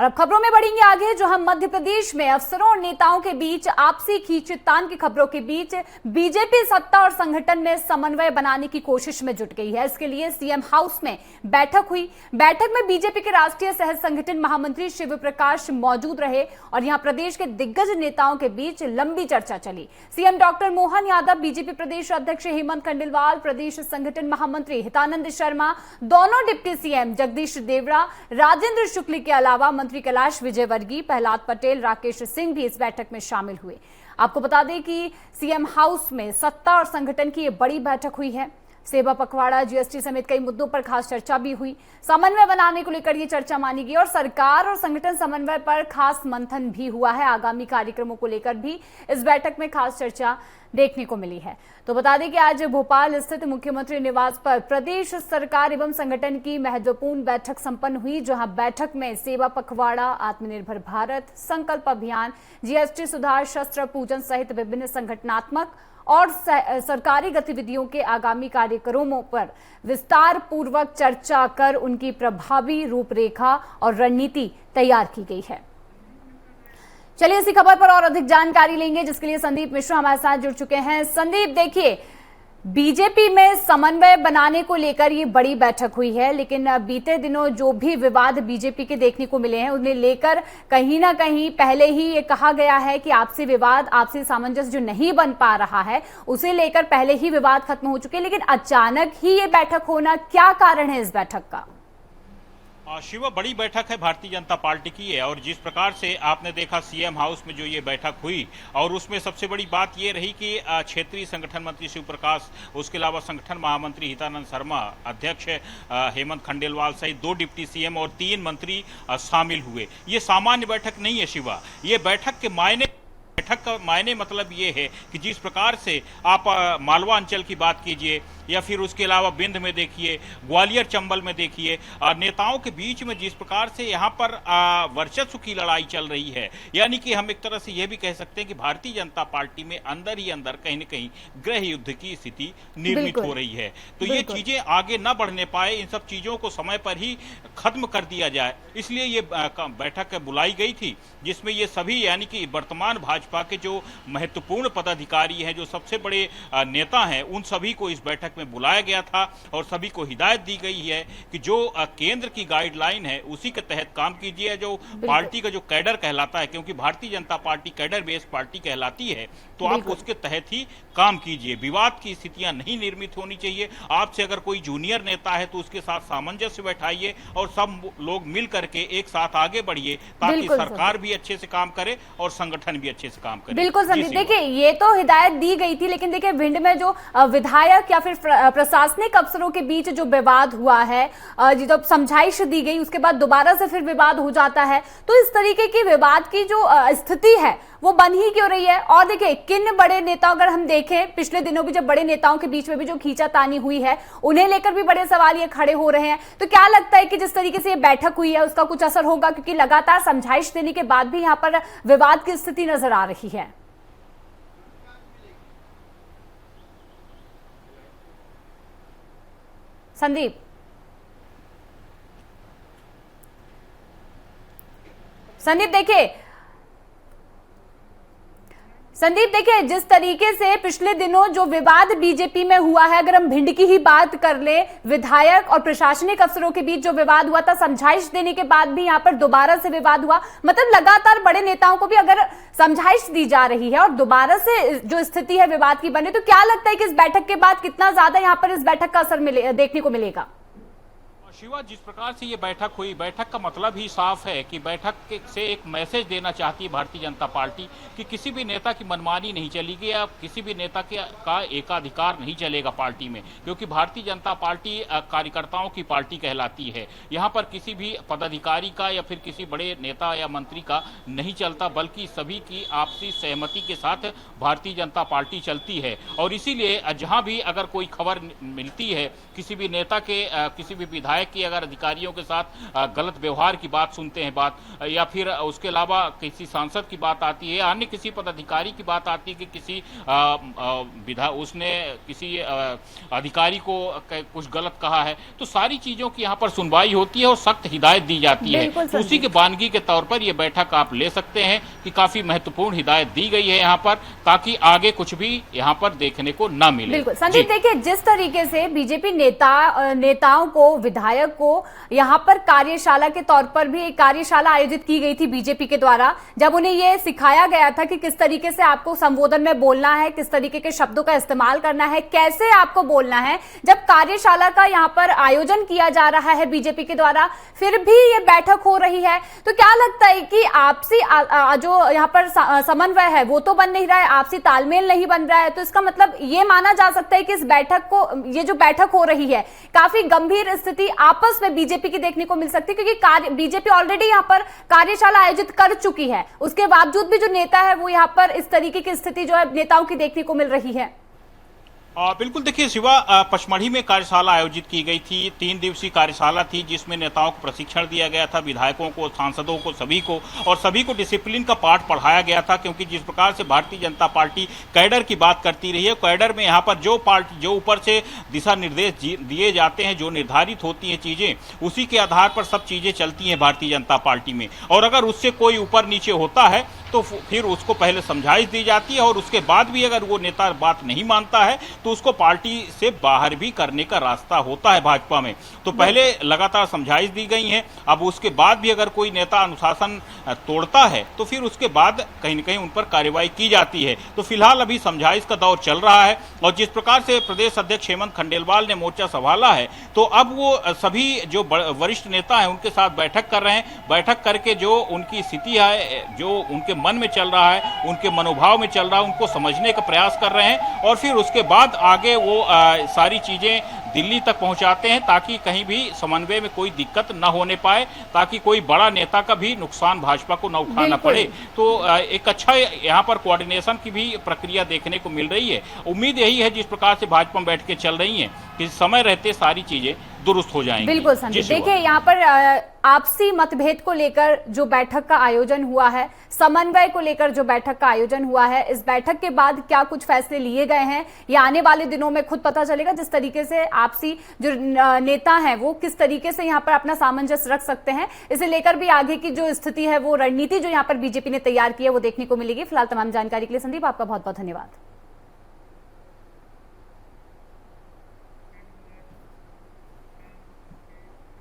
और अब खबरों में बढ़ेंगे आगे, जो हम मध्य प्रदेश में अफसरों और नेताओं के बीच आपसी खींचतान की खबरों के बीच बीजेपी सत्ता और संगठन में समन्वय बनाने की कोशिश में जुट गई है। इसके लिए सीएम हाउस में बैठक हुई। बैठक में बीजेपी के राष्ट्रीय सह संगठन महामंत्री शिव प्रकाश मौजूद रहे और यहां प्रदेश के दिग्गज नेताओं के बीच लंबी चर्चा चली। CM doctor Mohan Yadav, BJP प्रदेश अध्यक्ष हेमंत खंडेलवाल, प्रदेश संगठन महामंत्री हितानंद शर्मा, दोनों डिप्टी सीएम जगदीश देवड़ा, राजेंद्र शुक्ल के अलावा मंत्री कैलाश विजयवर्गीय, प्रहलाद पटेल, राकेश सिंह भी इस बैठक में शामिल हुए। आपको बता दें कि सीएम हाउस में सत्ता और संगठन की ये बड़ी बैठक हुई है। सेवा पखवाड़ा, जीएसटी समेत कई मुद्दों पर खास चर्चा भी हुई। समन्वय बनाने को लेकर ये चर्चा मानी गई और सरकार और संगठन समन्वय पर खास मंथन भी हुआ है। आगामी कार्यक्रमों को लेकर भी इस बैठक में खास चर्चा देखने को मिली है। तो बता दें कि आज भोपाल स्थित मुख्यमंत्री निवास पर प्रदेश सरकार एवं संगठन की महत्वपूर्ण बैठक संपन्न हुई, जहां बैठक में सेवा पखवाड़ा, आत्मनिर्भर भारत, संकल्प अभियान, जीएसटी सुधार, शस्त्र पूजन सहित विभिन्न संगठनात्मक और सरकारी गतिविधियों के आगामी कार्यक्रमों पर विस्तार पूर्वक चर्चा कर उनकी प्रभावी रूपरेखा और रणनीति तैयार की गई है। चलिए इसी खबर पर और अधिक जानकारी लेंगे, जिसके लिए संदीप मिश्रा हमारे साथ जुड़ चुके हैं। संदीप, देखिए, बीजेपी में समन्वय बनाने को लेकर ये बड़ी बैठक हुई है, लेकिन बीते दिनों जो भी विवाद बीजेपी के देखने को मिले हैं उन्हें लेकर कहीं ना कहीं पहले ही ये कहा गया है कि आपसी विवाद, आपसी सामंजस्य जो नहीं बन पा रहा है उसे लेकर पहले ही विवाद खत्म हो चुके हैं, लेकिन अचानक ही ये बैठक होना, क्या कारण है इस बैठक का? शिवा, बड़ी बैठक है भारतीय जनता पार्टी की है और जिस प्रकार से आपने देखा सीएम हाउस में जो ये बैठक हुई और उसमें सबसे बड़ी बात ये रही कि क्षेत्रीय संगठन मंत्री शिव प्रकाश, उसके अलावा संगठन महामंत्री हितानंद शर्मा, अध्यक्ष हेमंत खंडेलवाल सहित 2 डिप्टी सीएम और 3 मंत्री शामिल हुए। ये सामान्य बैठक नहीं है शिवा। ये बैठक के मायने मतलब ये है कि जिस प्रकार से आप मालवा अंचल की बात कीजिए या फिर उसके अलावा बिंद में देखिए, ग्वालियर चंबल में देखिए, नेताओं के बीच में जिस प्रकार से यहाँ पर वर्चस्व की लड़ाई चल रही है, यानी कि हम एक तरह से ये भी कह सकते हैं कि भारतीय जनता पार्टी में अंदर ही अंदर कहीं न कहीं गृह युद्ध की स्थिति निर्मित हो रही है। तो ये चीजें आगे न बढ़ने पाए, इन सब चीजों को समय पर ही खत्म कर दिया जाए, इसलिए ये बैठक बुलाई गई थी, जिसमें ये सभी यानी कि वर्तमान भाजपा के जो महत्वपूर्ण पदाधिकारी हैं, जो सबसे बड़े नेता हैं, उन सभी को इस बैठक में बुलाया गया था और सभी को हिदायत दी गई है कि जो केंद्र की गाइडलाइन है उसी के तहत काम कीजिए। जो पार्टी का जो कैडर कहलाता है, क्योंकि Bharatiya Janata party cadre based party कहलाती है, तो आप उसके तहत ही काम कीजिए। विवाद की स्थितियां नहीं निर्मित होनी चाहिए। आपसे अगर कोई जूनियर नेता है तो उसके साथ सामंजस्य बैठाइए और सब लोग मिल करके एक साथ आगे बढ़िए, ताकि सरकार भी अच्छे से काम करे और संगठन भी अच्छे से काम करे। बिल्कुल संदीप, देखिए ये तो हिदायत दी गई थी, लेकिन देखिए भिंड में जो विधायक या फिर प्रशासनिक अफसरों के बीच जो विवाद हुआ है, जब समझाइश दी गई उसके बाद दोबारा से फिर विवाद हो जाता है, तो इस तरीके की विवाद की जो स्थिति है वो बन ही क्यों रही है? और देखिए किन बड़े नेता, अगर हम देखें पिछले दिनों भी जब बड़े नेताओं के बीच में भी जो खींचातानी हुई है, उन्हें लेकर भी बड़े सवाल ये खड़े हो रहे हैं। तो क्या लगता है कि जिस तरीके से ये बैठक हुई है उसका कुछ असर होगा, क्योंकि लगातार समझाइश देने के बाद भी यहाँ पर विवाद की स्थिति नजर आ रही है? संदीप देखिए जिस तरीके से पिछले दिनों जो विवाद बीजेपी में हुआ है, अगर हम भिंड की ही बात कर ले, विधायक और प्रशासनिक अफसरों के बीच जो विवाद हुआ था, समझाइश देने के बाद भी यहां पर दोबारा से विवाद हुआ। मतलब लगातार बड़े नेताओं को भी अगर समझाइश दी जा रही है और दोबारा से जो स्थिति है विवाद की बने, तो क्या लगता है कि इस बैठक के बाद कितना ज्यादा यहां पर इस बैठक का असर देखने को मिलेगा? शिवा, जिस प्रकार से ये बैठक हुई, बैठक का मतलब ही साफ है कि बैठक से एक मैसेज देना चाहती है भारतीय जनता पार्टी कि किसी भी नेता की मनमानी नहीं चलेगी या किसी भी नेता का एकाधिकार नहीं चलेगा पार्टी में, क्योंकि भारतीय जनता पार्टी कार्यकर्ताओं की पार्टी कहलाती है। यहाँ पर किसी भी पदाधिकारी का या फिर किसी बड़े नेता या मंत्री का नहीं चलता, बल्कि सभी की आपसी सहमति के साथ भारतीय जनता पार्टी चलती है। और इसीलिए जहाँ भी अगर कोई खबर मिलती है किसी भी नेता के, किसी भी विधायक विधायक की अगर अधिकारियों के साथ गलत व्यवहार की बात सुनते हैं या फिर उसके अलावा किसी सांसद की बात आती है, अन्य किसी पदाधिकारी की बात आती है कि किसी उसने किसी अधिकारी को कुछ गलत कहा है, तो सारी चीजों की यहाँ पर सुनवाई होती है और सख्त हिदायत दी जाती है। तो उसी के बानगी के तौर पर यह बैठक आप ले सकते हैं कि काफी महत्वपूर्ण हिदायत दी गई है यहाँ पर, ताकि आगे कुछ भी यहाँ पर देखने को ना मिले। बिल्कुल संदीप, देखिए जिस तरीके से बीजेपी नेताओं को, विधायक को यहाँ पर कार्यशाला के तौर पर भी एक कार्यशाला आयोजित की गई थी बीजेपी के द्वारा, जब उन्हें यह सिखाया गया था कि किस तरीके से आपको संबोधन में बोलना है, किस तरीके के शब्दों का इस्तेमाल करना है, कैसे आपको बोलना है। जब कार्यशाला का यहाँ पर आयोजन किया जा रहा है बीजेपी के द्वारा, फिर भी ये बैठक हो रही है, तो क्या लगता है कि आपसी जो यहाँ पर समन्वय है वो तो बन नहीं रहा है, आपसी तालमेल नहीं बन रहा है, तो इसका मतलब ये माना जा सकता है कि इस बैठक को, ये जो बैठक हो रही है, काफी गंभीर स्थिति आपस में बीजेपी की देखने को मिल सकती है, क्योंकि बीजेपी ऑलरेडी यहाँ पर कार्यशाला आयोजित कर चुकी है, उसके बावजूद भी जो नेता है वो यहाँ पर इस तरीके की स्थिति जो है नेताओं की देखने को मिल रही है। बिल्कुल, देखिए शिवा, पचमढ़ी में कार्यशाला आयोजित की गई थी, 3 दिवसीय कार्यशाला थी जिसमें नेताओं को प्रशिक्षण दिया गया था, विधायकों को, सांसदों को, सभी को डिसिप्लिन का पाठ पढ़ाया गया था। क्योंकि जिस प्रकार से भारतीय जनता पार्टी कैडर की बात करती रही है, कैडर में यहाँ पर जो ऊपर से दिशा निर्देश दिए जाते हैं, जो निर्धारित होती हैं चीजें, उसी के आधार पर सब चीजें चलती हैं भारतीय जनता पार्टी में। और अगर उससे कोई ऊपर नीचे होता है तो फिर उसको पहले समझाइश दी जाती है, और उसके बाद भी अगर वो नेता बात नहीं मानता है तो उसको पार्टी से बाहर भी करने का रास्ता होता है भाजपा में। तो पहले लगातार समझाइश दी गई है, अब उसके बाद भी अगर कोई नेता अनुशासन तोड़ता है तो फिर उसके बाद कहीं न कहीं उन पर कार्रवाई की जाती है। तो फिलहाल अभी समझाइश का दौर चल रहा है, और जिस प्रकार से प्रदेश अध्यक्ष हेमंत खंडेलवाल ने मोर्चा संभाला है, तो अब वो सभी जो वरिष्ठ नेता हैं उनके साथ बैठक कर रहे हैं। बैठक करके जो उनकी स्थिति है, जो उनके मन में चल रहा है, उनके मनोभाव में चल रहा है, उनको समझने का प्रयास कर रहे हैं, और फिर उसके बाद आगे वो सारी चीजें दिल्ली तक पहुंचाते हैं, ताकि कहीं भी समन्वय में कोई दिक्कत न होने पाए, ताकि कोई बड़ा नेता का भी नुकसान भाजपा को न उठाना पड़े। तो एक अच्छा यहाँ पर कोऑर्डिनेशन की भी प्रक्रिया देखने को मिल रही है। उम्मीद यही है जिस प्रकार से भाजपा में बैठ के चल रही है कि समय रहते सारी चीजें दुरुस्त हो जाएंगी। बिल्कुल संदीप, देखिए यहाँ पर आपसी मतभेद को लेकर जो बैठक का आयोजन हुआ है, समन्वय को लेकर जो बैठक का आयोजन हुआ है, इस बैठक के बाद क्या कुछ फैसले लिए गए हैं ये आने वाले दिनों में खुद पता चलेगा। जिस तरीके से आपसी जो नेता हैं वो किस तरीके से यहाँ पर अपना सामंजस्य रख सकते हैं, इसे लेकर भी आगे की जो स्थिति है, वो रणनीति जो यहाँ पर बीजेपी ने तैयार की है, वो देखने को मिलेगी। फिलहाल तमाम जानकारी के लिए संदीप आपका बहुत बहुत धन्यवाद।